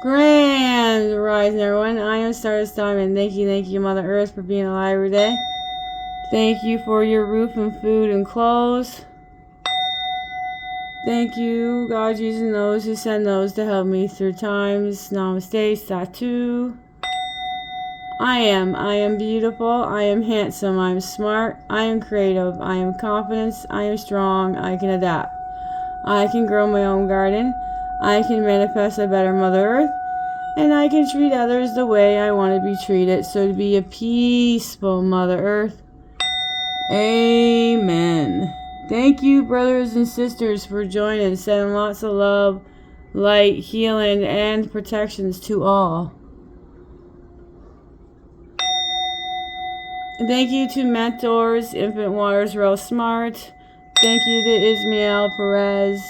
Grand Rising, everyone. I am Stardust Diamond. Thank you, Mother Earth, for being alive every day. Thank you for your roof and food and clothes. Thank you, God, using those who send those to help me through times. Namaste, Satu. I am beautiful. I am handsome. I am smart. I am creative. I am confident. I am strong. I can adapt. I can grow my own garden. I can manifest a better Mother Earth. And I can treat others the way I want to be treated. So to be a peaceful Mother Earth. Amen. Thank you, brothers and sisters, for joining. Sending lots of love, light, healing, and protections to all. And thank you to mentors, Infant Waters, Real Smart. Thank you to Ismael Perez.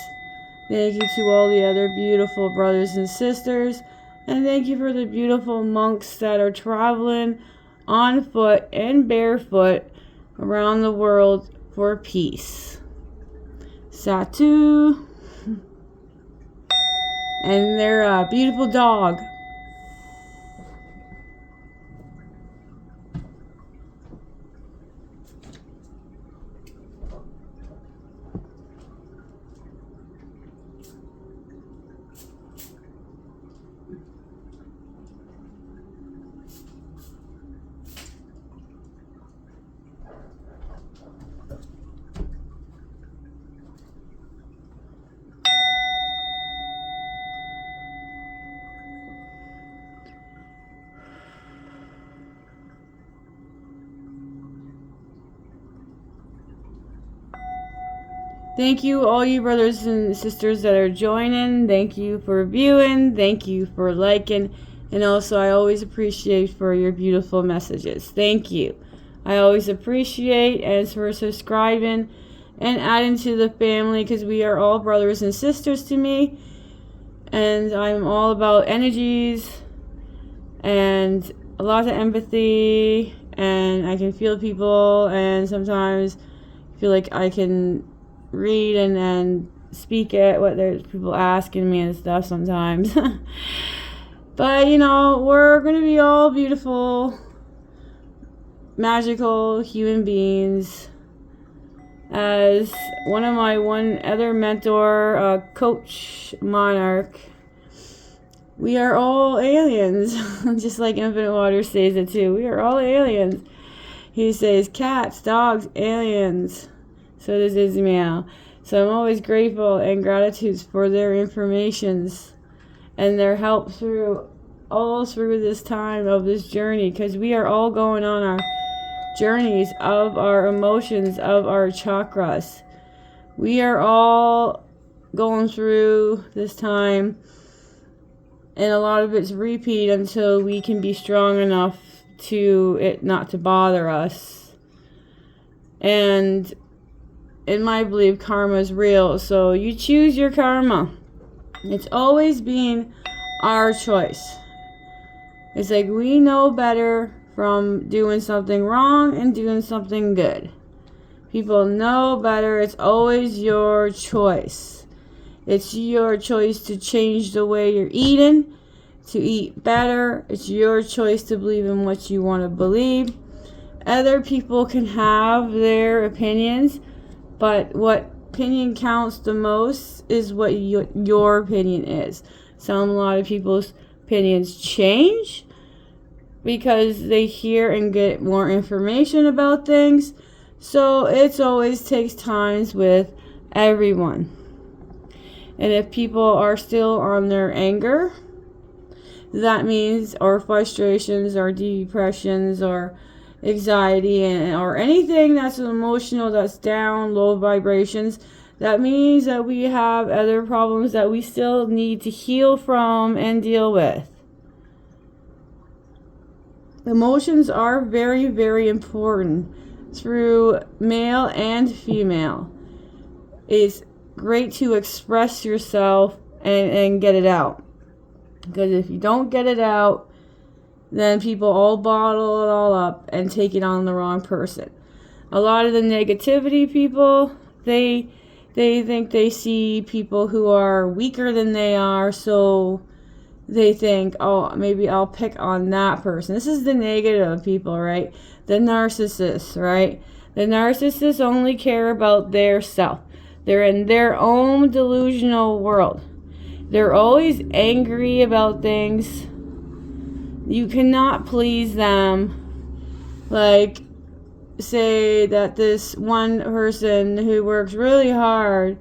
Thank you to all the other beautiful brothers and sisters. And thank you for the beautiful monks that are traveling on foot and barefoot around the world for peace. Satu. And their beautiful dog. Thank you, all you brothers and sisters that are joining. Thank you for viewing. Thank you for liking. And also, I always appreciate for your beautiful messages. Thank you. I always appreciate and for subscribing and adding to the family, because we are all brothers and sisters to me. And I'm all about energies and a lot of empathy. And I can feel people, and sometimes feel like I can read and speak at what there's people asking me and stuff sometimes. But you know, we're gonna be all beautiful, magical human beings. As one other mentor, Coach Monarch, we are all aliens. Just like Infinite Water says it too. We are all aliens. He says cats, dogs, aliens. So does Ismael. So I'm always grateful and gratitude for their informations and their help through this time of this journey, because we are all going on our journeys of our emotions, of our chakras. We are all going through this time, and a lot of it's repeat until we can be strong enough to it not to bother us. And in my belief, karma is real, so you choose your karma. It's always being our choice. It's like we know better from doing something wrong and doing something good. People know better. It's always your choice. It's your choice to change the way you're eating, to eat better. It's your choice to believe in what you want to believe. Other people can have their opinions, but what opinion counts the most is what your opinion is. A lot of people's opinions change because they hear and get more information about things. So it always takes times with everyone. And if people are still on their anger, that means, or frustrations, or depressions, or anxiety, or anything that's emotional, that's down, low vibrations, that means that we have other problems that we still need to heal from and deal with. Emotions are very, very important through male and female. It's great to express yourself and get it out, because if you don't get it out, then people all bottle it all up and take it on the wrong person. A lot of the negativity people, they think they see people who are weaker than they are, so they think, oh, maybe I'll pick on that person. This is the negative people, right? The narcissists, right? The narcissists only care about their self. They're in their own delusional world. They're always angry about things. You cannot please them. Like, say that this one person who works really hard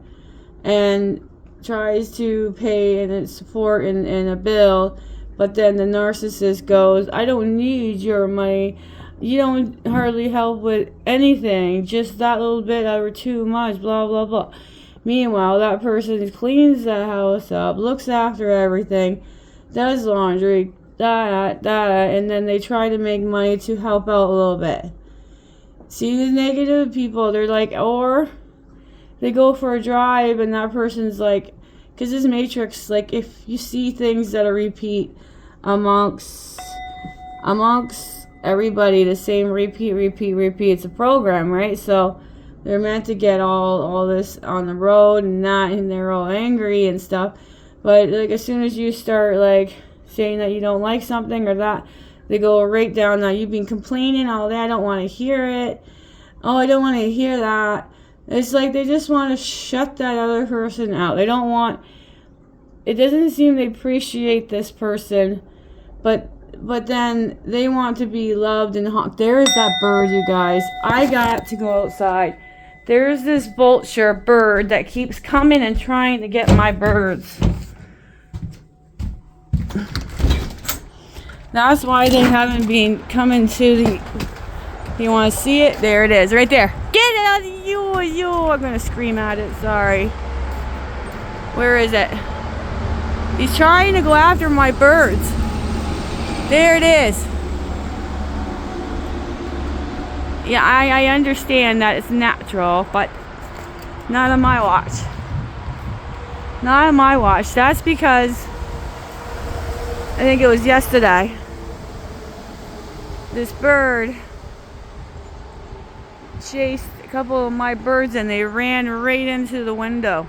and tries to pay and support in a bill, but then the narcissist goes, I don't need your money. You don't hardly help with anything. Just that little bit over too much, blah, blah, blah. Meanwhile, that person cleans the house up, looks after everything, does laundry, and then they try to make money to help out a little bit. See, the negative people, they're like, or they go for a drive and that person's like, because this matrix, like, if you see things that are repeat amongst everybody, the same repeat, it's a program, right? So they're meant to get all this on the road and that, and they're all angry and stuff. But like, as soon as you start like saying that you don't like something or that, they go right down. Now you've been complaining all day, I don't want to hear it. Oh, I don't want to hear that. It's like they just want to shut that other person out. They don't want, it doesn't seem they appreciate this person, but then they want to be loved and honked. There is that bird, you guys. I got to go outside. There's this vulture bird that keeps coming and trying to get my birds. That's why they haven't been coming to the... You want to see it? There it is, right there. Get it out of you! I'm going to scream at it, sorry. Where is it? He's trying to go after my birds. There it is. Yeah, I understand that it's natural, but not on my watch. Not on my watch. That's because I think it was yesterday. This bird chased a couple of my birds and they ran right into the window.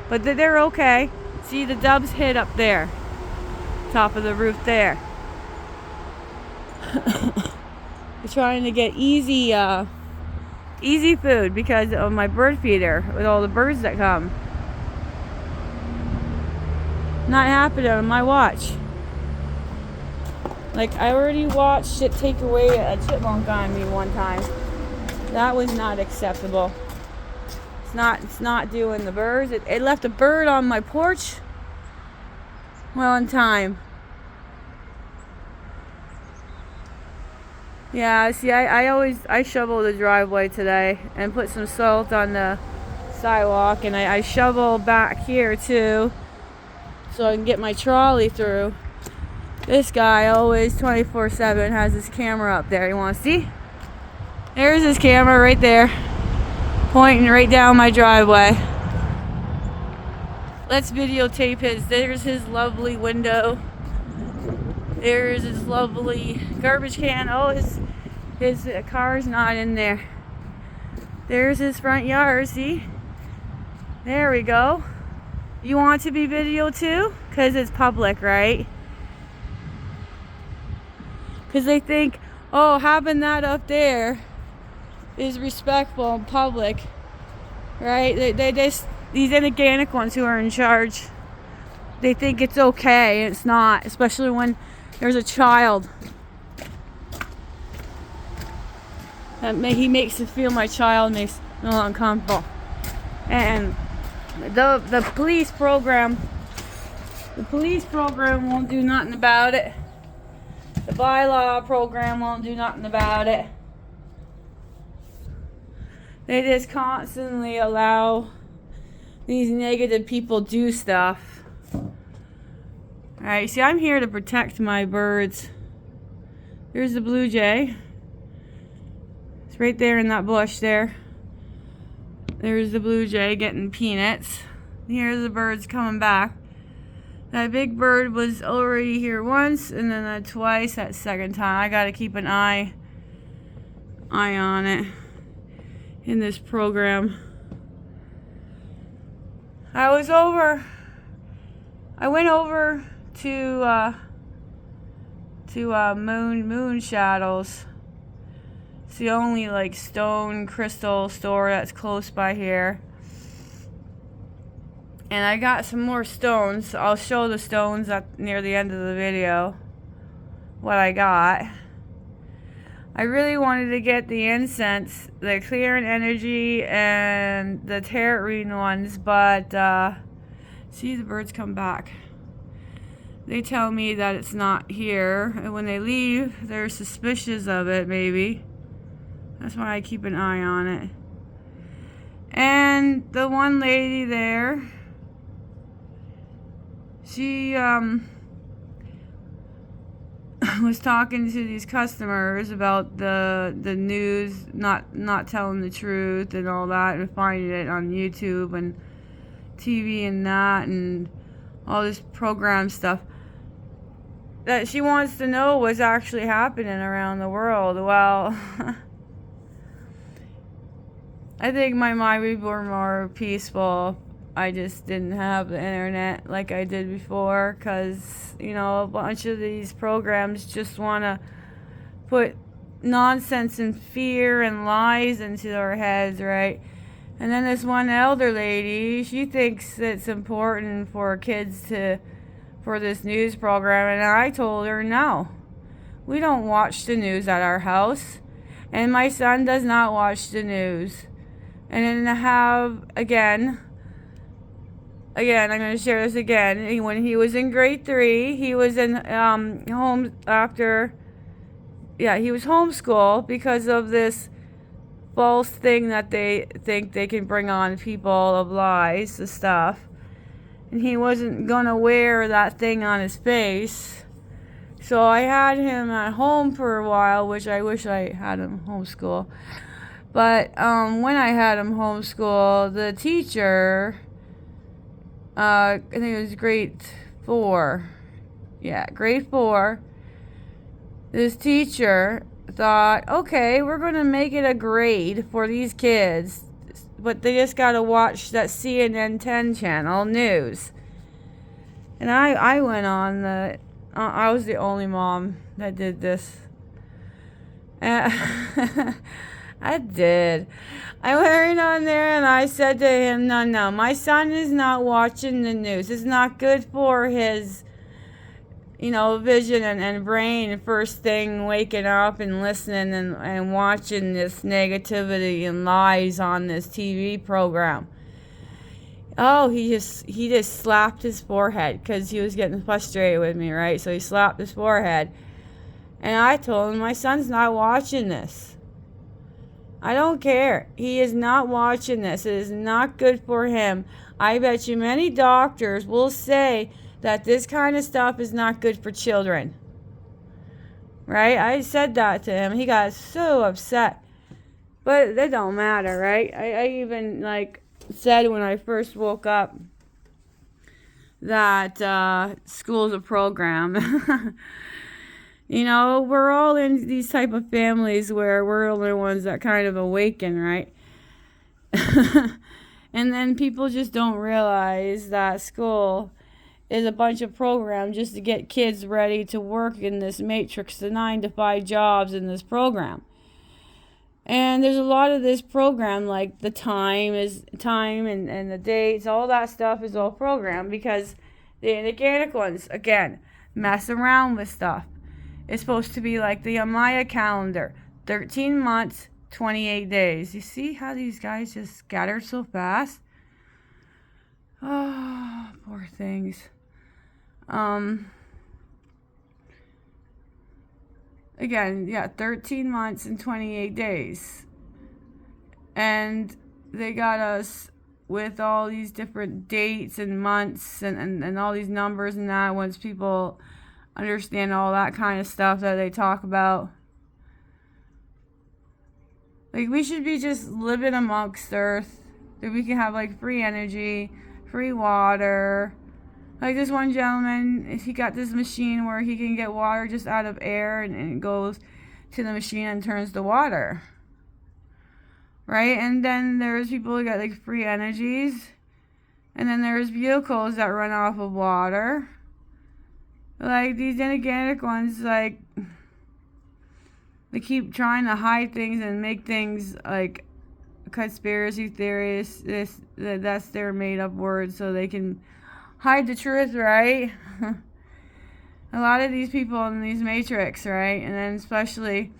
But they're okay. See, the doves hid up there. Top of the roof there. They're trying to get easy food because of my bird feeder with all the birds that come. Not happening on my watch. Like, I already watched it take away a chipmunk on me one time. That was not acceptable. It's not doing the birds. It left a bird on my porch. Well, in time. Yeah, see, I shovel the driveway today and put some salt on the sidewalk, and I shovel back here too so I can get my trolley through. This guy always 24/7 has his camera up there. You want to see? There's his camera right there, pointing right down my driveway. Let's videotape his. There's his lovely window. There's his lovely garbage can. Oh, his car's not in there. There's his front yard, see? There we go. You want to be videoed too? Because it's public, right? Because they think, oh, having that up there is respectful and public, right? These inorganic ones who are in charge, they think it's okay, and it's not, especially when there's a child. He makes it feel my child makes me feel uncomfortable. And the police program won't do nothing about it. The bylaw program won't do nothing about it. They just constantly allow these negative people do stuff. Alright, see, I'm here to protect my birds. There's the blue jay. It's right there in that bush there. There's the blue jay getting peanuts. Here's the birds coming back. That big bird was already here once, and then twice that second time. I gotta keep an eye on it in this program. I went over Moon Shadows. It's the only like stone crystal store that's close by here. And I got some more stones. I'll show the stones near the end of the video. What I got. I really wanted to get the incense, the clearing energy, and the tarot reading ones, but see, the birds come back. They tell me that it's not here, and when they leave, they're suspicious of it, maybe. That's why I keep an eye on it. And the one lady there, she was talking to these customers about the news, not telling the truth and all that, and finding it on YouTube and TV and that, and all this program stuff that she wants to know what's actually happening around the world. Well, I think my mind would be more peaceful. I just didn't have the internet like I did before, because, you know, a bunch of these programs just want to put nonsense and fear and lies into our heads, right? And then this one elder lady, she thinks it's important for kids for this news program, and I told her no. We don't watch the news at our house, and my son does not watch the news. And then again, I'm going to share this again. When he was in grade 3, he was in he was homeschooled because of this false thing that they think they can bring on people of lies and stuff. And he wasn't going to wear that thing on his face. So I had him at home for a while, which I wish I had him homeschool. But when I had him homeschool, the teacher, I think it was grade 4. Yeah, grade 4. This teacher thought, okay, we're going to make it a grade for these kids, but they just got to watch that CNN 10 channel news. And I went on I was the only mom that did this. I did. I went on there and I said to him, no, my son is not watching the news. It's not good for his, vision and brain first thing waking up and listening and watching this negativity and lies on this TV program. Oh, he just slapped his forehead because he was getting frustrated with me, right? So he slapped his forehead. And I told him, my son's not watching this. I don't care. He is not watching this. It is not good for him. I bet you many doctors will say that this kind of stuff is not good for children. Right? I said that to him. He got so upset. But that don't matter, right? I even, said when I first woke up that school's a program. We're all in these type of families where we're the only ones that kind of awaken, right? And then people just don't realize that school is a bunch of programs just to get kids ready to work in this matrix, the 9-to-5 jobs in this program. And there's a lot of this program, like the time and the dates, all that stuff is all programmed because the organic ones, again, mess around with stuff. It's supposed to be like the Maya calendar, 13 months, 28 days. You see how these guys just scattered so fast? Oh, poor things. Again, 13 months and 28 days. And they got us with all these different dates and months and all these numbers and that once people understand all that kind of stuff that they talk about. We should be just living amongst Earth. That we can have, free energy, free water. This one gentleman, he got this machine where he can get water just out of air and it goes to the machine and turns to water. Right? And then there's people who got free energies. And then there's vehicles that run off of water. Like, these inorganic ones, like, they keep trying to hide things and make things, like, conspiracy theorists. That's their made-up word, so they can hide the truth, right? A lot of these people in these Matrix, right? And then especially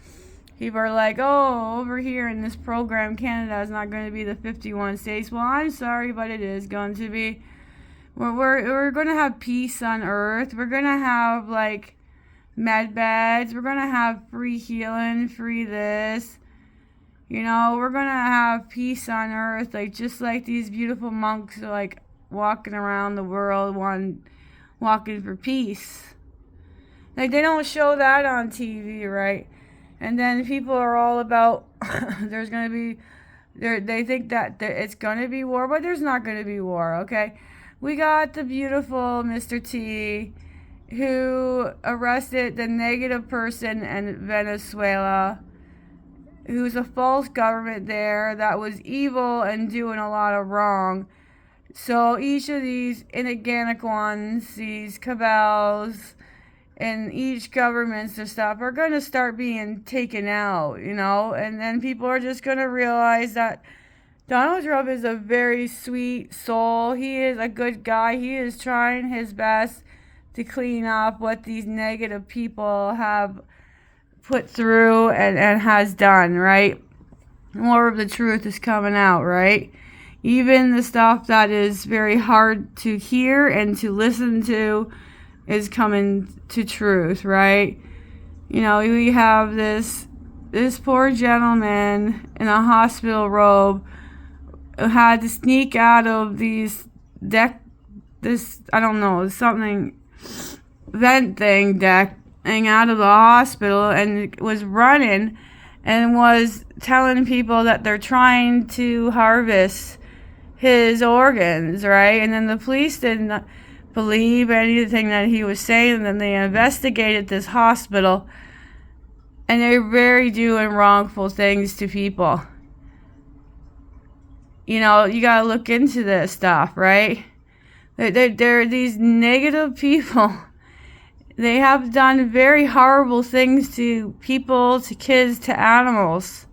people are like, oh, over here in this program, Canada is not going to be the 51 states. Well, I'm sorry, but it is going to be. We're going to have peace on earth. We're going to have, like, med beds. We're going to have free healing, free this. You know, we're going to have peace on earth. Like, just like these beautiful monks are, like, walking around the world, walking for peace. Like, they don't show that on TV, right? And then people are all about, there's going to be, they think that it's going to be war, but there's not going to be war, okay? We got the beautiful Mr. T, who arrested the negative person in Venezuela, who's a false government there that was evil and doing a lot of wrong. So each of these inorganic ones, these cabals, and each governments and stuff are going to start being taken out, you know, and then people are just going to realize that Donald Trump is a very sweet soul. He is a good guy. He is trying his best to clean up what these negative people have put through and has done, right? More of the truth is coming out, right? Even the stuff that is very hard to hear and to listen to is coming to truth, right? You know, we have this poor gentleman in a hospital robe who had to sneak out of something vent thing out of the hospital, and was running and was telling people that they're trying to harvest his organs, right? And then the police didn't believe anything that he was saying, and then they investigated this hospital, and they're very doing wrongful things to people. You know, you gotta look into this stuff, right? They're these negative people. They have done very horrible things to people, to kids, to animals.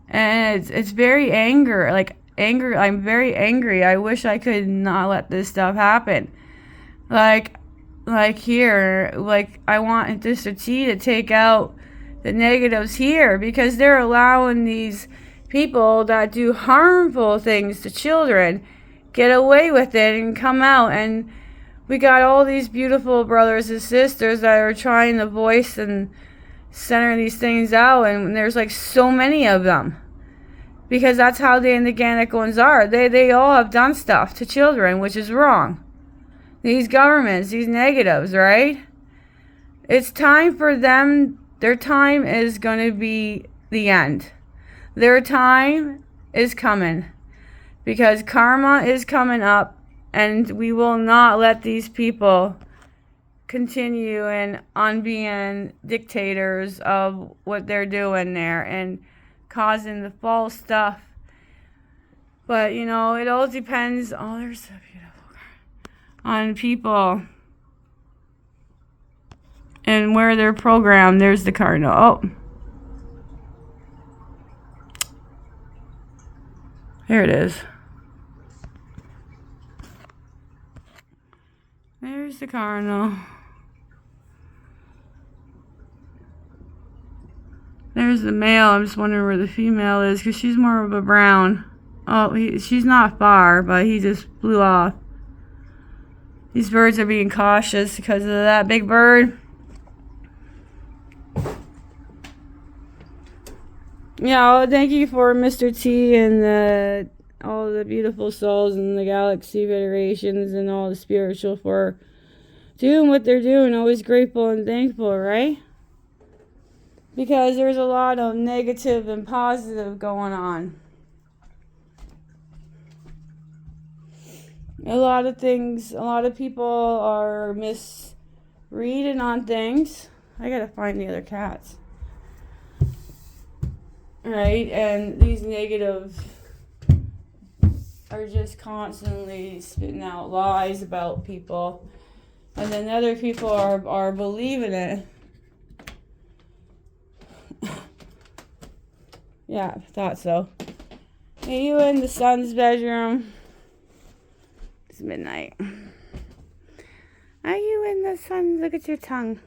And it's very anger. I'm very angry. I wish I could not let this stuff happen. Like here, like, I want Mr. T to take out the negatives here, because they're allowing these people that do harmful things to children get away with it and come out. And we got all these beautiful brothers and sisters that are trying to voice and center these things out, and there's like so many of them, because that's how the inorganic ones are. They all have done stuff to children, which is wrong. These governments, these negatives, right? It's time for them. Their time is going to be the end. Their time is coming, because karma is coming up, and we will not let these people continue on being dictators of what they're doing there and causing the false stuff. But, you know, it all depends. Oh, there's so beautiful. On people and where they're programmed. There's the cardinal. Oh. Here it is. There's the cardinal. There's the male. I'm just wondering where the female is, because she's more of a brown. Oh, she's not far, but he just flew off. These birds are being cautious because of that big bird. Yeah, well, thank you for Mr. T and all the beautiful souls in the Galaxy Federations and all the spiritual for doing what they're doing. Always grateful and thankful, right? Because there's a lot of negative and positive going on. A lot of things, a lot of people are misreading on things. I gotta find the other cats. Right, and these negatives are just constantly spitting out lies about people. And then other people are believing it. Yeah, thought so. Are you in the son's bedroom? It's midnight. Are you in the sun? Look at your tongue.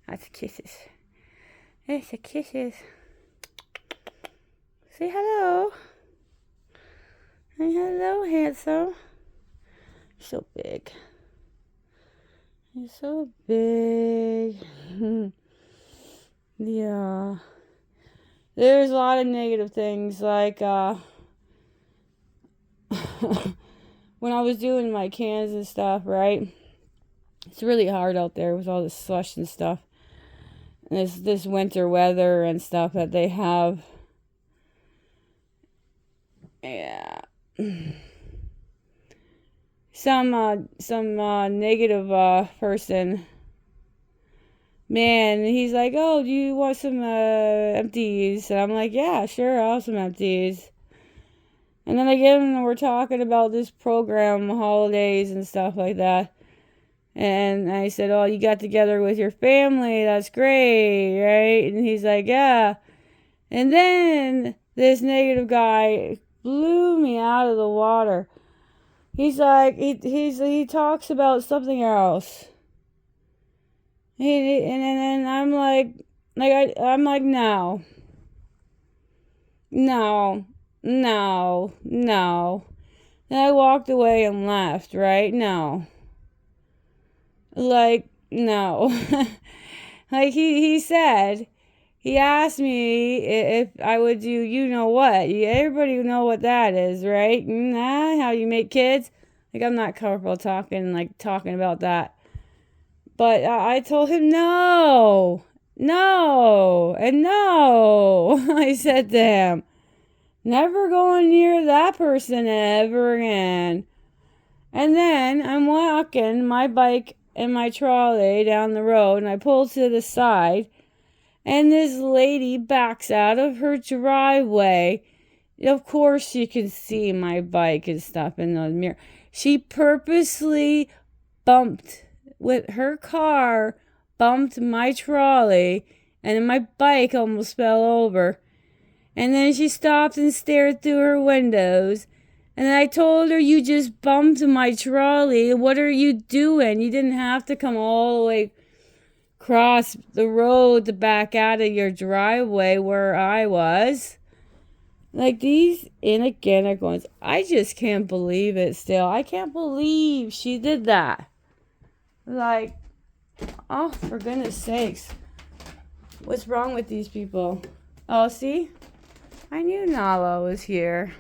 That's kisses. It's a kisses. Say hello. Say hello, handsome. You're so big. You're so big. Yeah. There's a lot of negative things, like when I was doing my cans and stuff, right? It's really hard out there with all this slush and stuff. And this winter weather and stuff that they have. Yeah. Some negative person. Man, he's like, oh, do you want some empties? And I'm like, yeah, sure, I'll have some empties. And then I get him and we're talking about this program, holidays and stuff like that. And I said, oh, you got together with your family. That's great, right? And he's like, yeah. And then this negative guy blew me out of the water. He's like, he talks about something else. And I'm like I'm like, no. Then I walked away and left, right? No. Like, no. Like he said, he asked me if I would do you know what. Everybody know what that is, right? How you make kids. Like, I'm not comfortable talking about that. But I told him no, and no. I said to him, never going near that person ever again. And then I'm walking my bike and my trolley down the road, and I pull to the side, and this lady backs out of her driveway. Of course, she can see my bike and stuff in the mirror. She purposely bumped with her car, bumped my trolley, and then my bike almost fell over. And then she stopped and stared through her windows. And I told her, you just bumped my trolley. What are you doing? You didn't have to come all the way across the road to back out of your driveway where I was. Like, these inorganic ones, I just can't believe it still. I can't believe she did that. Like, oh, for goodness sakes. What's wrong with these people? Oh, see? I knew Nala was here.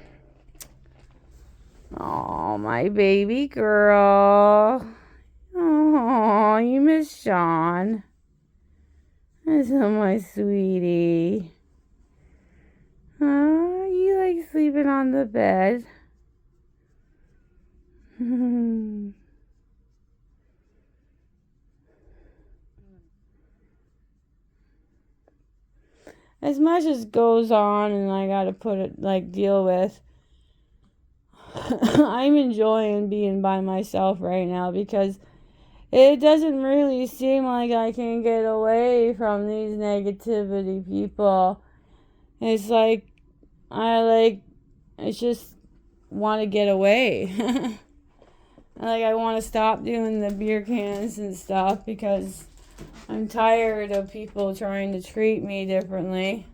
Oh, my baby girl. Oh, you miss Sean. That's my sweetie. Oh, you like sleeping on the bed? As much as goes on and I gotta deal with, I'm enjoying being by myself right now because it doesn't really seem like I can get away from these negativity people. It's like, I just want to get away. I want to stop doing the beer cans and stuff because I'm tired of people trying to treat me differently.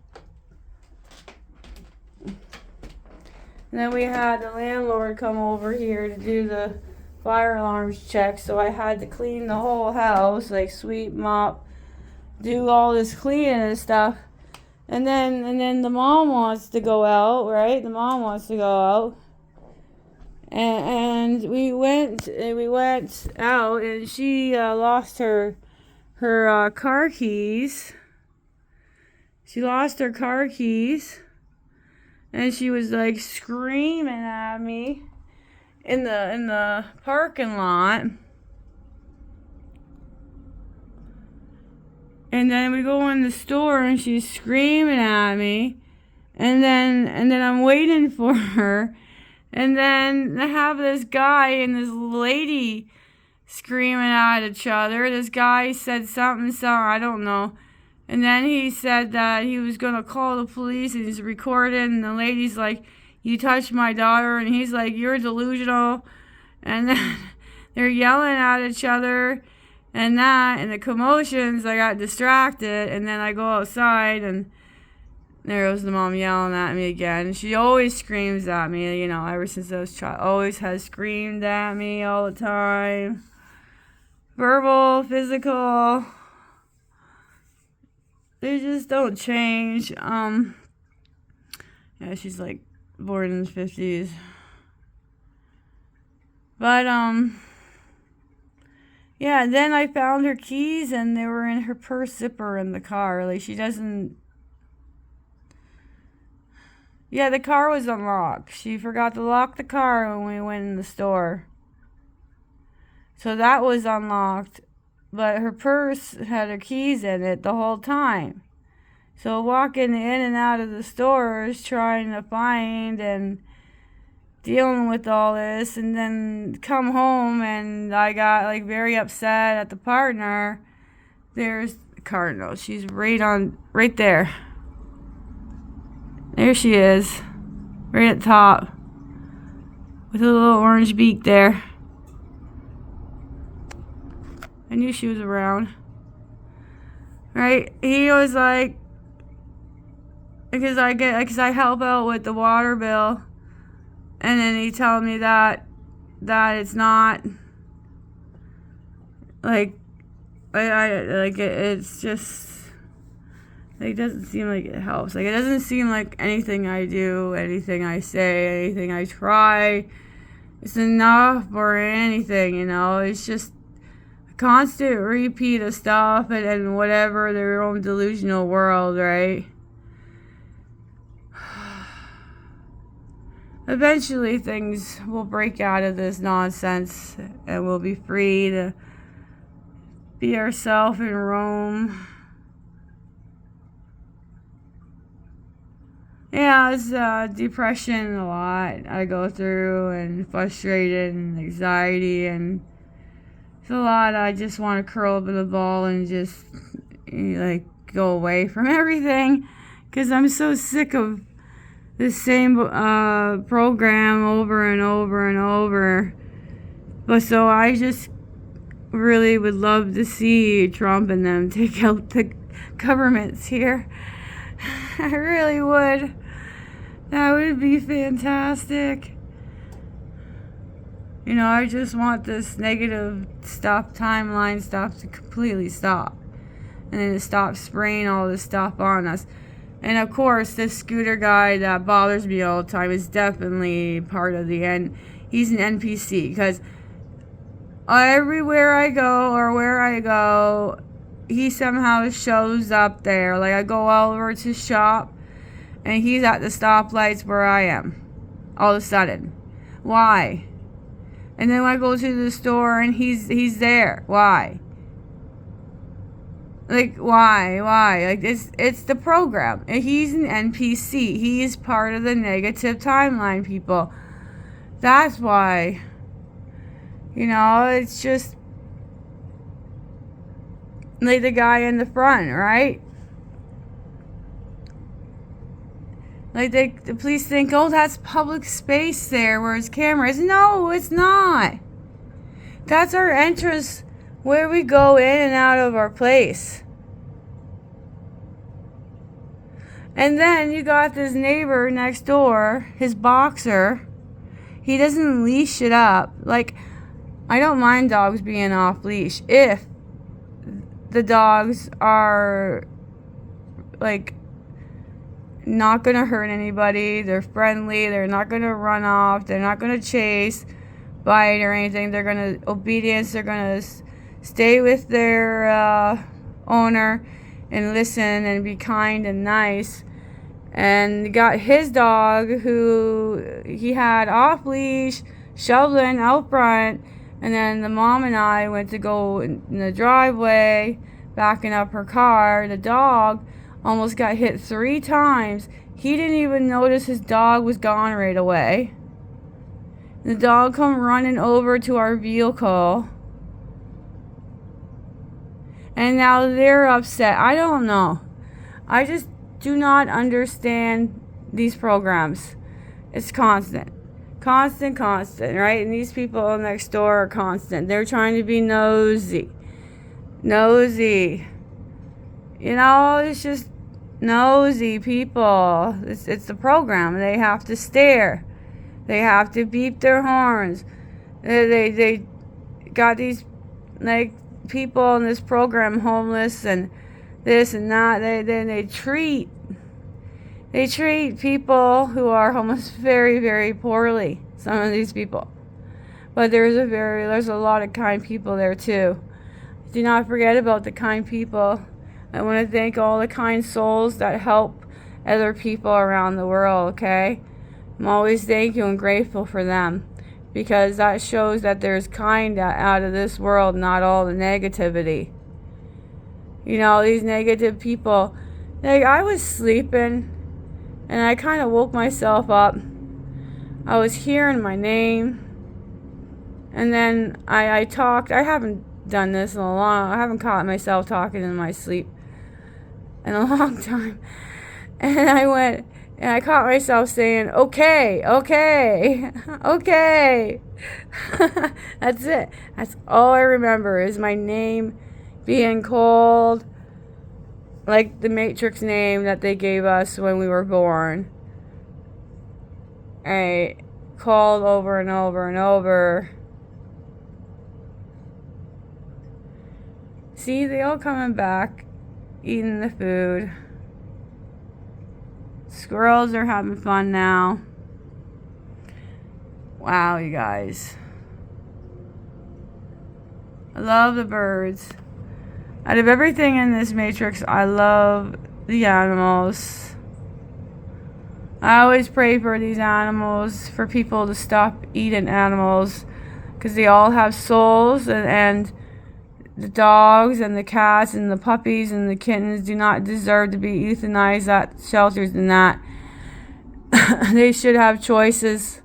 And then we had the landlord come over here to do the fire alarms check, so I had to clean the whole house, sweep, mop, do all this cleaning and stuff. And then the mom wants to go out, right? The mom wants to go out. And we went out, and she lost her car keys. She lost her car keys, and she was screaming at me in the parking lot. And then we go in the store, and she's screaming at me. And then I'm waiting for her. And then I have this guy and this lady screaming at each other. This guy said something, I don't know. And then he said that he was going to call the police and he's recording. And the lady's like, you touched my daughter. And he's like, you're delusional. And then they're yelling at each other. And the commotions, I got distracted. And then I go outside and there was the mom yelling at me again. She always screams at me, ever since I was a child. Always has screamed at me all the time. Verbal, physical. They just don't change. Yeah, she's like born in the 50s. But, yeah, then I found her keys and they were in her purse zipper in the car. Like, she doesn't. Yeah, the car was unlocked. She forgot to lock the car when we went in the store. So that was unlocked. But her purse had her keys in it the whole time. So walking in and out of the stores, trying to find and dealing with all this, and then come home and I got like very upset at the partner. There's the Cardinal. She's right there. There she is, right at the top, with a little orange beak there. I knew she was around. Right? He was like, because I help out with the water bill, and then he told me that it's not like it's just. It doesn't seem like it helps. Like, it doesn't seem like anything I do, anything I say, anything I try, it's enough or anything, It's just a constant repeat of stuff and whatever, their own delusional world, right? Eventually, things will break out of this nonsense and we'll be free to be ourselves and roam. Yeah, it's depression a lot I go through, and frustrated and anxiety, and it's a lot. I just want to curl up in a ball and just like go away from everything, because I'm so sick of the same program over and over and over. But so I just really would love to see Trump and them take out the governments here. I really would. That would be fantastic. I just want this negative timeline stuff to completely stop. And then to stop spraying all this stuff on us. And of course, this scooter guy that bothers me all the time is definitely part of the end. He's an NPC, because everywhere I go or where I go, he somehow shows up there. Like, I go over to shop and he's at the stoplights where I am all of a sudden. Why? And then when I go to the store and he's there. Why? Like, why? Like, it's the program. He's an NPC. He is part of the negative timeline, people. That's why. It's just like the guy in the front, right? Like, the police think, oh, that's public space there where his camera is. No, it's not. That's our entrance where we go in and out of our place. And then you got this neighbor next door, his boxer. He doesn't leash it up. Like, I don't mind dogs being off leash if the dogs are, like, not going to hurt anybody. They're friendly. They're not going to run off. They're not going to chase, bite, or anything. They're going to obedience. They're going to stay with their owner and listen and be kind and nice. And got his dog, who he had off leash, shoveling out front. And then the mom and I went to go in the driveway, backing up her car. The dog almost got hit 3 times. He didn't even notice his dog was gone right away. The dog come running over to our vehicle. And now they're upset. I don't know. I just do not understand these programs. It's constant. Constant, right? And these people next door are constant. They're trying to be nosy. Nosy. You know, it's just nosy people. It's the program. They have to stare. They have to beep their horns. They got these, like, people in this program homeless and this and that. They treat people who are homeless very, very poorly. Some of these people, but there's a lot of kind people there too. Do not forget about the kind people. I want to thank all the kind souls that help other people around the world. Okay, I'm always thankful and grateful for them, because that shows that there's kind out of this world, not all the negativity. You know, these negative people. Like, I was sleeping and I kind of woke myself up. I was hearing my name, and then I talked. I haven't done this in a long. I haven't caught myself talking in my sleep in a long time. And I went, and I caught myself saying, okay, okay, okay. That's it. That's all I remember is my name being called, like the Matrix name that they gave us when we were born. I called over and over and over. See, they all coming back, eating the food. Squirrels are having fun now. Wow, you guys. I love the birds. Out of everything in this Matrix, I love the animals. I always pray for these animals, for people to stop eating animals, because they all have souls, and the dogs and the cats and the puppies and the kittens do not deserve to be euthanized at shelters and that. They should have choices.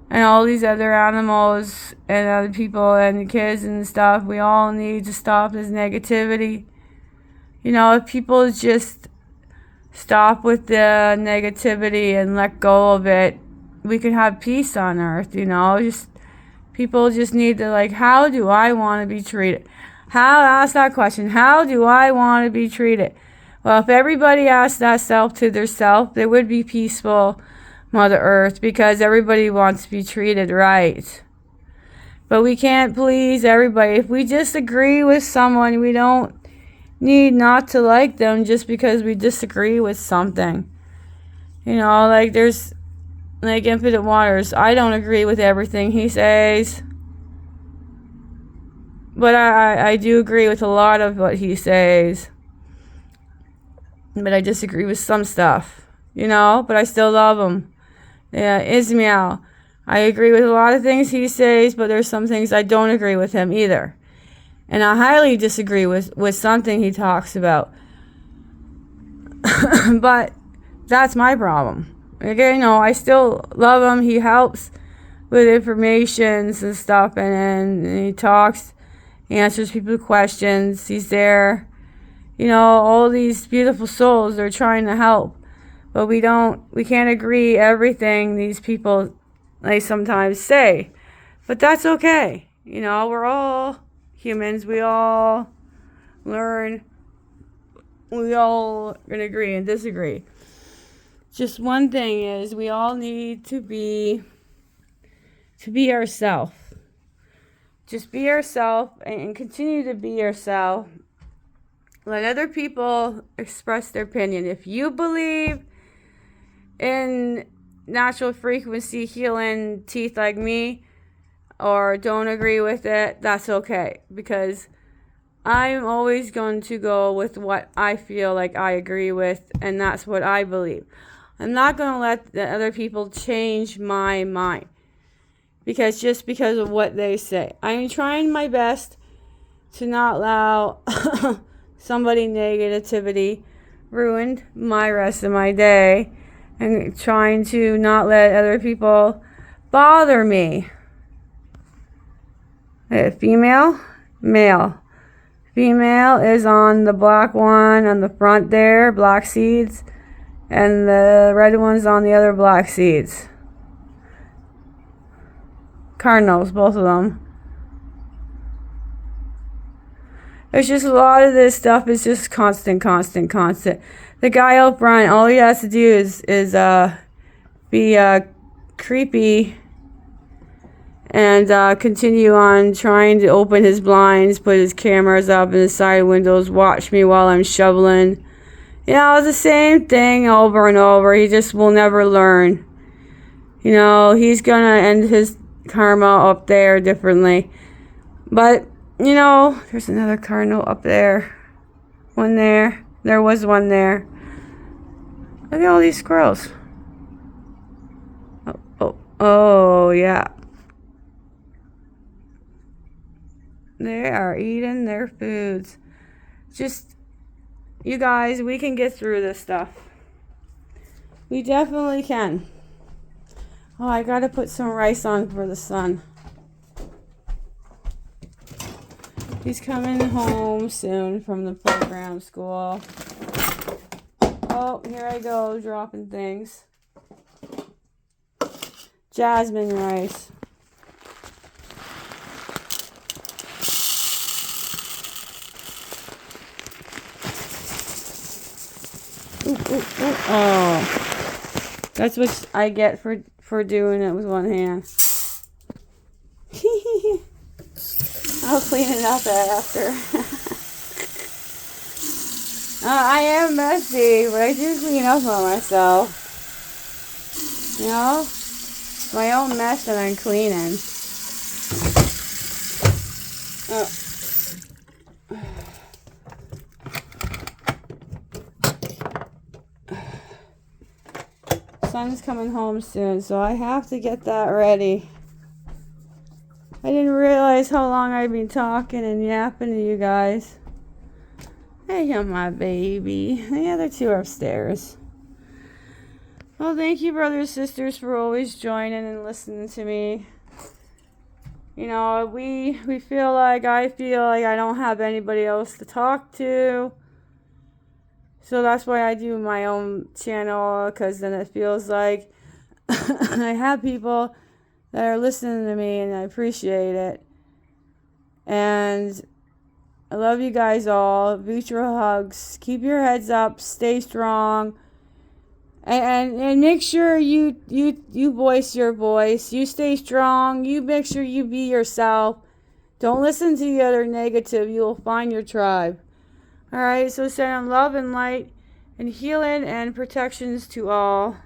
And all these other animals and other people and the kids and stuff, we all need to stop this negativity. You know, if people just stop with the negativity and let go of it, we could have peace on earth, you know. Just people just need to, like, how do I want to be treated? Ask that question. How do I want to be treated? Well, if everybody asked that self to their self, there would be peaceful Mother Earth, because everybody wants to be treated right. But we can't please everybody. If we disagree with someone, we don't need not to like them just because we disagree with something. You know, like there's, like, Infinite Waters. I don't agree with everything he says, but I do agree with a lot of what he says. But I disagree with some stuff, you know, but I still love him. Yeah, Ismail. I agree with a lot of things he says, but there's some things I don't agree with him either. And I highly disagree with something he talks about. But that's my problem. Again, you know, I still love him. He helps with information and stuff, and he talks, he answers people's questions. He's there. You know, all these beautiful souls, they're trying to help. But we can't agree everything these people, they sometimes say. But that's okay. You know, we're all humans. We all learn. We all can agree and disagree. Just one thing is, we all need to be ourselves. Just be yourself and continue to be yourself. Let other people express their opinion. If you believe in natural frequency healing teeth like me, or don't agree with it, that's okay. Because I'm always going to go with what I feel like I agree with, and that's what I believe. I'm not going to let the other people change my mind, because just because of what they say. I'm trying my best to not allow somebody negativity ruined my rest of my day and trying to not let other people bother me. Female, male. Female is on the black one on the front there, black seeds, and the red one's on the other black seeds. Cardinals, both of them. It's just a lot of this stuff is just constant. The guy out front, all he has to do is be creepy and continue on trying to open his blinds, put his cameras up in the side windows, watch me while I'm shoveling. You know, it's the same thing over and over. He just will never learn. You know, he's gonna end his karma up there differently. But, you know, there's another cardinal up there. One there. There was one there. Look at all these squirrels. Oh, yeah. They are eating their foods. Just, you guys, we can get through this stuff. We definitely can. Oh, I gotta put some rice on for the sun. He's coming home soon from the program school. Oh, here I go, dropping things. Jasmine rice. Ooh. Oh, that's what I get for doing it with one hand. I'll clean it up after. I am messy, but I do clean up on myself. You know, it's my own mess that I'm cleaning. Son's coming home soon, so I have to get that ready. I didn't realize how long I've been talking and yapping to you guys. Hey, you're my baby. The other two are upstairs. Well, thank you, brothers, sisters, for always joining and listening to me. You know, I feel like I don't have anybody else to talk to. So that's why I do my own channel, because then it feels like I have people that are listening to me, and I appreciate it. And I love you guys all. Virtual hugs. Keep your heads up. Stay strong. And make sure you voice your voice. You stay strong. You make sure you be yourself. Don't listen to the other negative. You'll find your tribe. Alright, so sending love and light and healing and protections to all.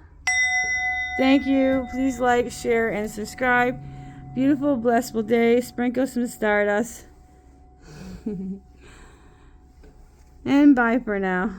Thank you. Please like, share, and subscribe. Beautiful, blissful day. Sprinkle some stardust. And bye for now.